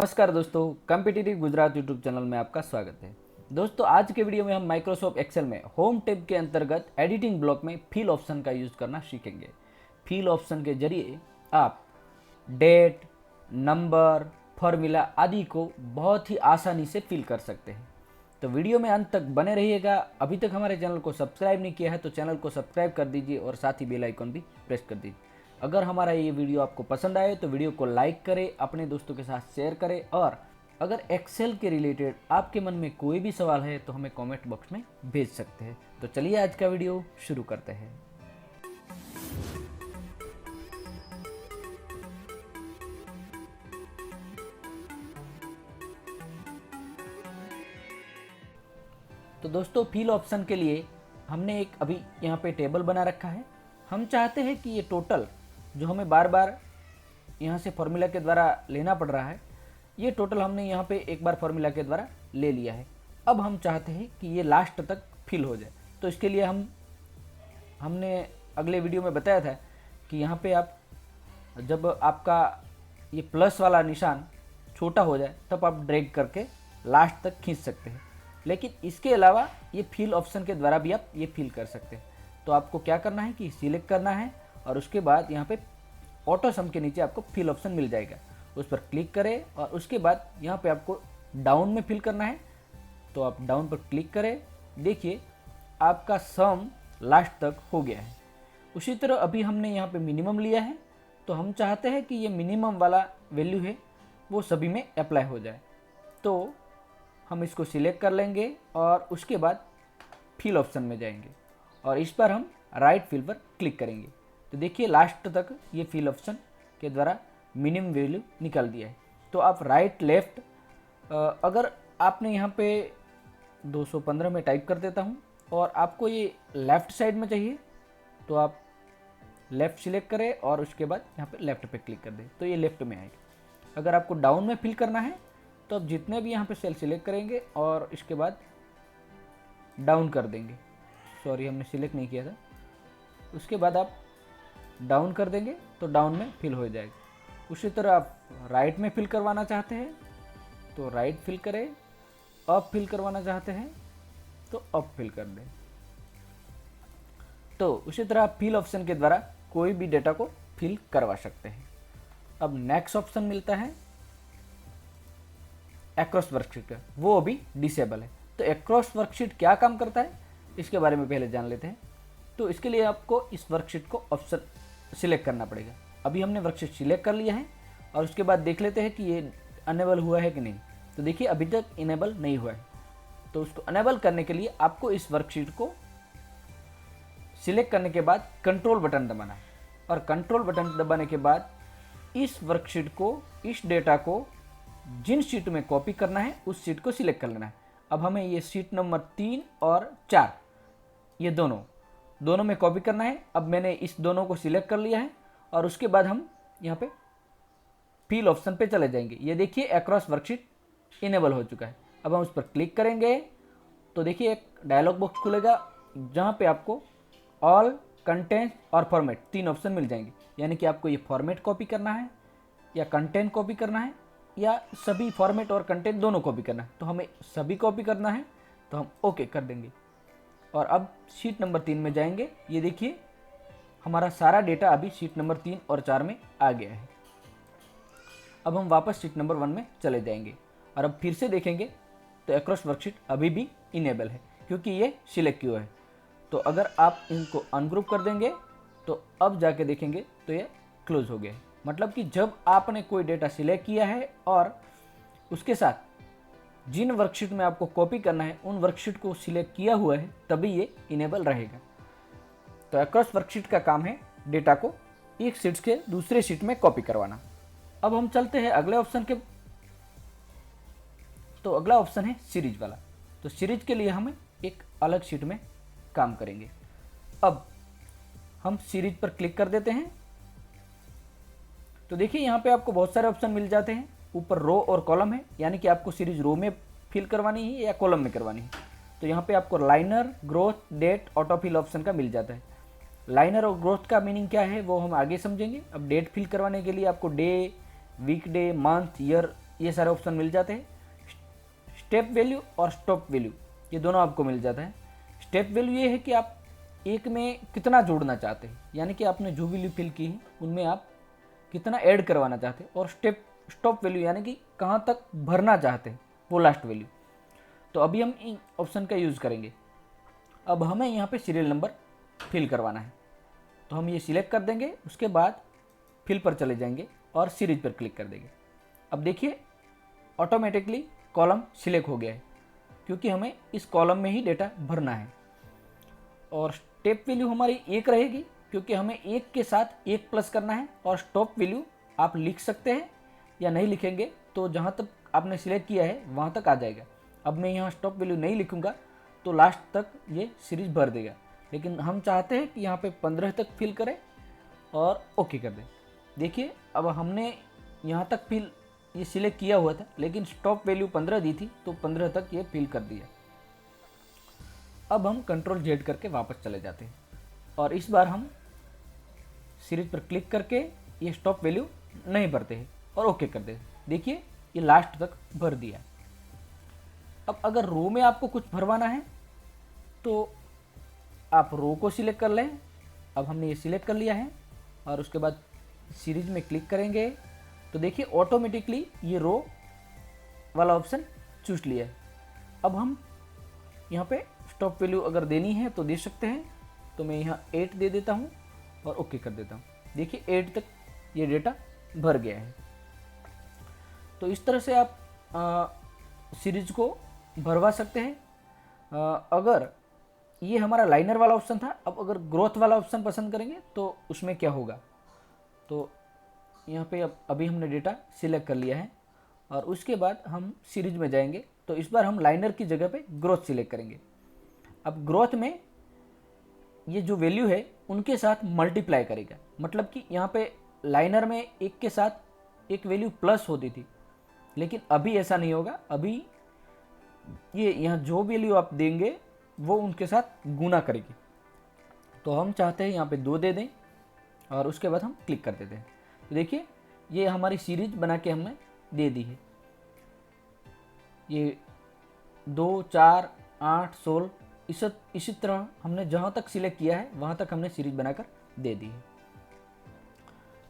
नमस्कार दोस्तों, competitive Gujarat YouTube channel में आपका स्वागत है। दोस्तों, आज के वीडियो में हम माइक्रोसॉफ्ट एक्सेल में होम टैब के अंतर्गत एडिटिंग ब्लॉक में फिल ऑप्शन का यूज़ करना सीखेंगे। फिल ऑप्शन के जरिए आप डेट, नंबर, फॉर्मूला आदि को बहुत ही आसानी से फिल कर सकते हैं। तो वीडियो में अंत तक बने रहिएगा। अभी तक हमारे चैनल को सब्सक्राइब नहीं किया है तो चैनल को सब्सक्राइब कर दीजिए और साथ ही बेल आइकन भी प्रेस कर दीजिए। अगर हमारा ये वीडियो आपको पसंद आए तो वीडियो को लाइक करें, अपने दोस्तों के साथ शेयर करें और अगर एक्सेल के रिलेटेड आपके मन में कोई भी सवाल है तो हमें कमेंट बॉक्स में भेज सकते हैं। तो चलिए आज का वीडियो शुरू करते हैं। तो दोस्तों, फिल ऑप्शन के लिए हमने एक अभी यहाँ पे टेबल बना रखा है। हम चाहते हैं कि ये टोटल जो हमें बार बार यहाँ से फॉर्मूला के द्वारा लेना पड़ रहा है, ये टोटल हमने यहाँ पे एक बार फॉर्मूला के द्वारा ले लिया है। अब हम चाहते हैं कि ये लास्ट तक फिल हो जाए। तो इसके लिए हमने अगले वीडियो में बताया था कि यहाँ पे आप जब आपका ये प्लस वाला निशान छोटा हो जाए तब आप ड्रैग करके लास्ट तक खींच सकते हैं। लेकिन इसके अलावा ये फिल ऑप्शन के द्वारा भी आप ये फिल कर सकते हैं। तो आपको क्या करना है कि सिलेक्ट करना है और उसके बाद यहाँ पे ऑटो सम के नीचे आपको फिल ऑप्शन मिल जाएगा, उस पर क्लिक करें और उसके बाद यहाँ पे आपको डाउन में फिल करना है। तो आप डाउन पर क्लिक करें, देखिए आपका सम लास्ट तक हो गया है। उसी तरह अभी हमने यहाँ पे मिनिमम लिया है, तो हम चाहते हैं कि ये मिनिमम वाला वैल्यू है वो सभी में अप्लाई हो जाए। तो हम इसको सिलेक्ट कर लेंगे और उसके बाद फिल ऑप्शन में जाएंगे और इस पर हम राइट फिल पर क्लिक करेंगे। तो देखिए लास्ट तक ये फिल ऑप्शन के द्वारा मिनिमम वैल्यू निकाल दिया है। तो आप राइट लेफ़्ट, अगर आपने यहाँ पे 215 में टाइप कर देता हूँ और आपको ये लेफ़्ट साइड में चाहिए तो आप लेफ़्ट सिलेक्ट करें और उसके बाद यहाँ पे लेफ़्ट पे क्लिक कर दें तो ये लेफ़्ट में आएगा। अगर आपको डाउन में फिल करना है तो आप जितने भी यहाँ पे सेल सिलेक्ट करेंगे और इसके बाद डाउन कर देंगे। सॉरी, हमने सिलेक्ट नहीं किया था। उसके बाद आप डाउन कर देंगे तो डाउन में फिल हो जाएगा। उसी तरह आप राइट में फिल करवाना चाहते हैं तो राइट फिल करें, अप फिल करवाना चाहते हैं तो अप फिल कर दें। तो उसी तरह आप फिल ऑप्शन के द्वारा कोई भी डेटा को फिल करवा सकते हैं। अब नेक्स्ट ऑप्शन मिलता है एक्रॉस वर्कशीट का, वो अभी डिसेबल है। तो एक्रॉस वर्कशीट क्या काम करता है इसके बारे में पहले जान लेते हैं। तो इसके लिए आपको इस वर्कशीट को ऑप्शन सिलेक्ट करना पड़ेगा। अभी हमने वर्कशीट सिलेक्ट कर लिया है और उसके बाद देख लेते हैं कि ये अनेबल हुआ है कि नहीं। तो देखिए अभी तक इनेबल नहीं हुआ है। तो उसको अनेबल करने के लिए आपको इस वर्कशीट को सिलेक्ट करने के बाद कंट्रोल बटन दबाना है और कंट्रोल बटन दबाने के बाद इस वर्कशीट को, इस डेटा को जिन शीट में कॉपी करना है उस शीट को सिलेक्ट कर लेना है। अब हमें ये शीट नंबर 3 और 4 ये दोनों में कॉपी करना है। अब मैंने इस दोनों को सिलेक्ट कर लिया है और उसके बाद हम यहाँ पे फिल ऑप्शन पे चले जाएंगे। ये देखिए अक्रॉस वर्कशीट इनेबल हो चुका है। अब हम उस पर क्लिक करेंगे तो देखिए एक डायलॉग बॉक्स खुलेगा जहाँ पे आपको ऑल, कंटेंट और फॉर्मेट 3 ऑप्शन मिल जाएंगे। यानी कि आपको ये फॉर्मेट कॉपी करना है या कंटेंट कॉपी करना है या सभी फॉर्मेट और कंटेंट दोनों कॉपी करना है। तो हमें सभी कॉपी करना है तो हम ओके कर देंगे और अब शीट नंबर 3 में जाएंगे। ये देखिए हमारा सारा डेटा अभी शीट नंबर 3 और 4 में आ गया है। अब हम वापस शीट नंबर 1 में चले जाएंगे और अब फिर से देखेंगे तो एक्रॉस वर्कशीट अभी भी इनेबल है क्योंकि ये सिलेक्ट किया है। तो अगर आप इनको अनग्रुप कर देंगे तो अब जाके देखेंगे तो ये क्लोज हो गया है। मतलब कि जब आपने कोई डेटा सिलेक्ट किया है और उसके साथ जिन वर्कशीट में आपको कॉपी करना है उन वर्कशीट को सिलेक्ट किया हुआ है तभी ये इनेबल रहेगा। तो अक्रॉस वर्कशीट का काम है डेटा को एक शीट से दूसरे शीट में कॉपी करवाना। अब हम चलते हैं अगले ऑप्शन के। तो अगला ऑप्शन है सीरीज वाला। तो सीरीज के लिए हम एक अलग शीट में काम करेंगे। अब हम सीरीज पर क्लिक कर देते हैं तो देखिए यहाँ पे आपको बहुत सारे ऑप्शन मिल जाते हैं। ऊपर रो और कॉलम है, यानी कि आपको सीरीज रो में फिल करवानी है या कॉलम में करवानी है। तो यहाँ पे आपको linear, growth, date, auto fill option का मिल जाता है। लाइनर और ग्रोथ का मीनिंग क्या है वो हम आगे समझेंगे। अब डेट फिल करवाने के लिए आपको डे, वीकडे, मंथ, ईयर ये सारे ऑप्शन मिल जाते हैं। स्टेप वैल्यू और स्टॉप वैल्यू ये दोनों आपको मिल जाता है। स्टेप वैल्यू ये है कि आप एक में कितना जोड़ना चाहते हैं, यानी कि आपने जो वैल्यू फिल की है उनमें आप कितना ऐड करवाना चाहते हैं, और स्टॉप वैल्यू यानी कि कहाँ तक भरना चाहते हैं, वो लास्ट वैल्यू। तो अभी हम इन ऑप्शन का यूज़ करेंगे। अब हमें यहाँ पे सीरियल नंबर फिल करवाना है, तो हम ये सिलेक्ट कर देंगे, उसके बाद फिल पर चले जाएंगे और सीरीज पर क्लिक कर देंगे। अब देखिए ऑटोमेटिकली कॉलम सिलेक्ट हो गया है, क्योंकि हमें इस कॉलम में ही डेटा भरना है। और स्टेप वैल्यू हमारी 1 रहेगी, क्योंकि हमें 1 के साथ 1 प्लस करना है। और स्टॉप वैल्यू आप लिख सकते हैं या नहीं लिखेंगे, तो जहाँ तक आपने सिलेक्ट किया है वहाँ तक आ जाएगा। अब मैं यहाँ स्टॉप वैल्यू नहीं लिखूँगा तो लास्ट तक ये सीरीज भर देगा, लेकिन हम चाहते हैं कि यहाँ पे 15 तक फिल करें और ओके कर दें। देखिए अब हमने यहाँ तक फिल ये सिलेक्ट किया हुआ था, लेकिन स्टॉप वैल्यू 15 दी थी, तो 15 तक ये फिल कर दिया। अब हम कंट्रोल Z करके वापस चले जाते हैं और इस बार हम सीरीज पर क्लिक करके ये स्टॉप वैल्यू नहीं भरते हैं और ओके कर देते हैं। देखिए ये लास्ट तक भर दिया। अब अगर रो में आपको कुछ भरवाना है तो आप रो को सिलेक्ट कर लें। अब हमने ये सिलेक्ट कर लिया है और उसके बाद सीरीज में क्लिक करेंगे तो देखिए ऑटोमेटिकली ये रो वाला ऑप्शन चूज लिया है। अब हम यहाँ पे स्टॉप वैल्यू अगर देनी है तो दे सकते हैं, तो मैं यहाँ 8 दे देता हूँ और ओके कर देता हूँ। देखिए 8 तक ये डेटा भर गया है। तो इस तरह से आप सीरीज को भरवा सकते हैं। अगर ये हमारा लाइनर वाला ऑप्शन था, अब अगर ग्रोथ वाला ऑप्शन पसंद करेंगे तो उसमें क्या होगा, तो यहाँ पे अभी हमने डेटा सिलेक्ट कर लिया है और उसके बाद हम सीरीज में जाएंगे, तो इस बार हम लाइनर की जगह पे ग्रोथ सिलेक्ट करेंगे। अब ग्रोथ में ये जो वैल्यू है उनके साथ मल्टीप्लाई करेगा, मतलब कि यहाँ पे लाइनर में एक के साथ एक वैल्यू प्लस होती थी, लेकिन अभी ऐसा नहीं होगा। अभी ये यहाँ जो वैल्यू आप देंगे वो उनके साथ गुना करेगी। तो हम चाहते हैं यहाँ पे 2 दे दें और उसके बाद हम क्लिक कर देते हैं। तो देखिए ये हमारी सीरीज बना के हमें दे दी है। ये 2, 4, 8, 16 इसी तरह हमने जहाँ तक सिलेक्ट किया है वहाँ तक हमने सीरीज बनाकर दे दी है।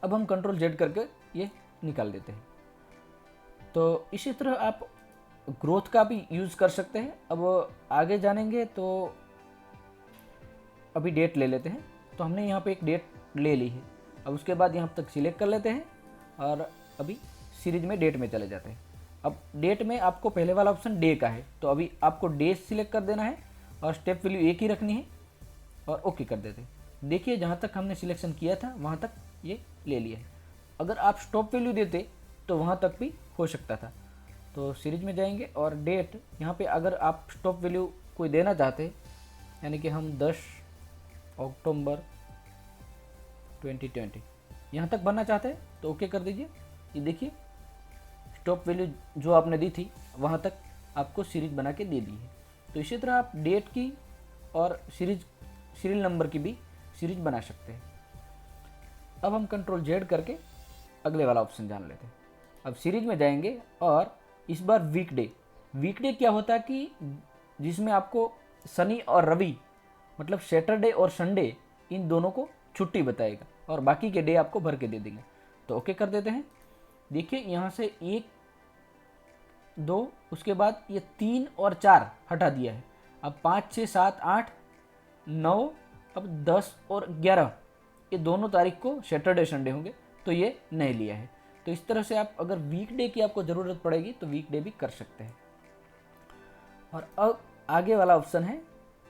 अब हम कंट्रोल Z करके ये निकाल देते हैं। तो इसी तरह आप ग्रोथ का भी यूज़ कर सकते हैं। अब आगे जानेंगे तो अभी डेट ले लेते हैं। तो हमने यहाँ पे एक डेट ले ली है। अब उसके बाद यहाँ तक सिलेक्ट कर लेते हैं और अभी सीरीज में डेट में चले जाते हैं। अब डेट में आपको पहले वाला ऑप्शन डे का है, तो अभी आपको डे सिलेक्ट कर देना है और स्टेप वैल्यू 1 ही रखनी है और ओके कर देते हैं। देखिए जहाँ तक हमने सिलेक्शन किया था वहाँ तक ये ले लिया है। अगर आप स्टॉप वैल्यू देते तो वहाँ तक भी हो सकता था। तो सीरीज में जाएंगे और डेट यहाँ पे अगर आप स्टॉप वैल्यू कोई देना चाहते, यानी कि हम 10 अक्टूबर 2020 यहाँ तक भरना चाहते हैं तो ओके कर दीजिए। ये देखिए स्टॉप वैल्यू जो आपने दी थी वहाँ तक आपको सीरीज बना के दे दी है। तो इसी तरह आप डेट की और सीरियल नंबर की भी सीरीज बना सकते हैं। अब हम कंट्रोल Z करके अगले वाला ऑप्शन जान लेते हैं। अब सीरीज में जाएंगे और इस बार वीकडे क्या होता है कि जिसमें आपको शनि और रवि मतलब सैटरडे और संडे इन दोनों को छुट्टी बताएगा और बाकी के डे आपको भर के दे देंगे। तो ओके कर देते हैं। देखिए यहाँ से 1, 2 उसके बाद ये 3 और 4 हटा दिया है। अब 5, 6, 7, 8, 9 अब 10 और 11 ये दोनों तारीख को सैटरडे संडे होंगे, तो ये नहीं लिया है। तो इस तरह से आप अगर वीकडे की आपको ज़रूरत पड़ेगी तो वीकडे भी कर सकते हैं। और अब आगे वाला ऑप्शन है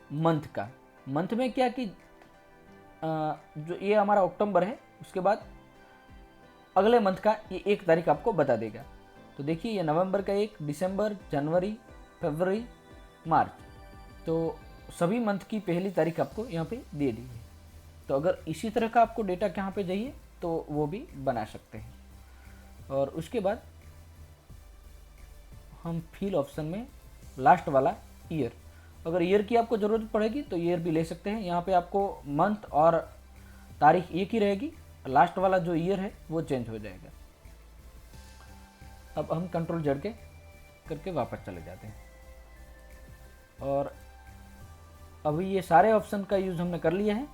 मंथ का। मंथ में क्या कि जो ये हमारा अक्टूबर है उसके बाद अगले मंथ का ये 1 तारीख आपको बता देगा। तो देखिए ये नवंबर का 1, दिसंबर, जनवरी, फरवरी, मार्च, तो सभी मंथ की पहली तारीख आपको यहाँ पे दे दी है। तो अगर इसी तरह का आपको डेटा कहाँ पे चाहिए तो वो भी बना सकते हैं। और उसके बाद हम फिल ऑप्शन में लास्ट वाला ईयर, अगर ईयर की आपको ज़रूरत पड़ेगी तो ईयर भी ले सकते हैं। यहाँ पे आपको मंथ और तारीख एक ही रहेगी, लास्ट वाला जो ईयर है वो चेंज हो जाएगा। अब हम कंट्रोल जेड के करके वापस चले जाते हैं और अभी ये सारे ऑप्शन का यूज़ हमने कर लिया है,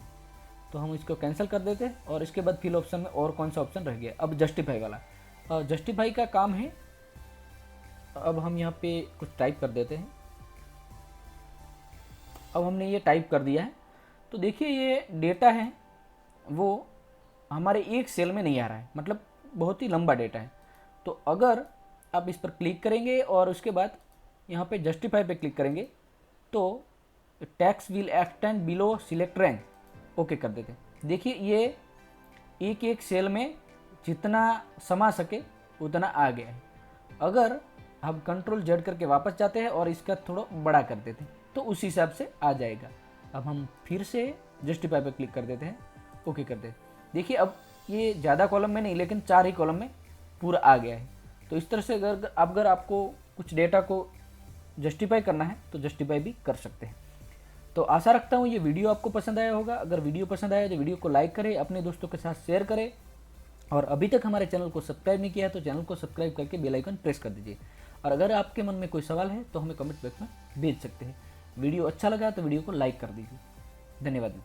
तो हम इसको कैंसिल कर देते हैं। और इसके बाद फिल ऑप्शन में और कौन सा ऑप्शन रह गया, अब जस्टिफाई वाला। जस्टिफाई का काम है, अब हम यहाँ पे कुछ टाइप कर देते हैं। अब हमने ये टाइप कर दिया है, तो देखिए ये डेटा है वो हमारे एक सेल में नहीं आ रहा है, मतलब बहुत ही लंबा डेटा है। तो अगर आप इस पर क्लिक करेंगे और उसके बाद यहाँ पे जस्टिफाई पे क्लिक करेंगे तो tax will extend below select rank okay कर देते हैं। देखिए ये एक एक सेल में जितना समा सके उतना आ गया है। अगर हम कंट्रोल जेड करके वापस जाते हैं और इसका थोड़ा बड़ा कर देते हैं तो उस हिसाब से आ जाएगा। अब हम फिर से जस्टिफाई पे क्लिक कर देते हैं, ओके कर देते हैं। देखिए अब ये ज़्यादा कॉलम में नहीं लेकिन 4 ही कॉलम में पूरा आ गया है। तो इस तरह से अगर आपको कुछ डेटा को जस्टिफाई करना है तो जस्टिफाई भी कर सकते हैं। तो आशा रखता हूँ ये वीडियो आपको पसंद आया होगा। अगर वीडियो पसंद आया तो वीडियो को लाइक करें, अपने दोस्तों के साथ शेयर करें और अभी तक हमारे चैनल को सब्सक्राइब नहीं किया है तो चैनल को सब्सक्राइब करके बेल आइकन प्रेस कर दीजिए। और अगर आपके मन में कोई सवाल है तो हमें कमेंट बॉक्स में भेज सकते हैं। वीडियो अच्छा लगा तो वीडियो को लाइक कर दीजिए। धन्यवाद।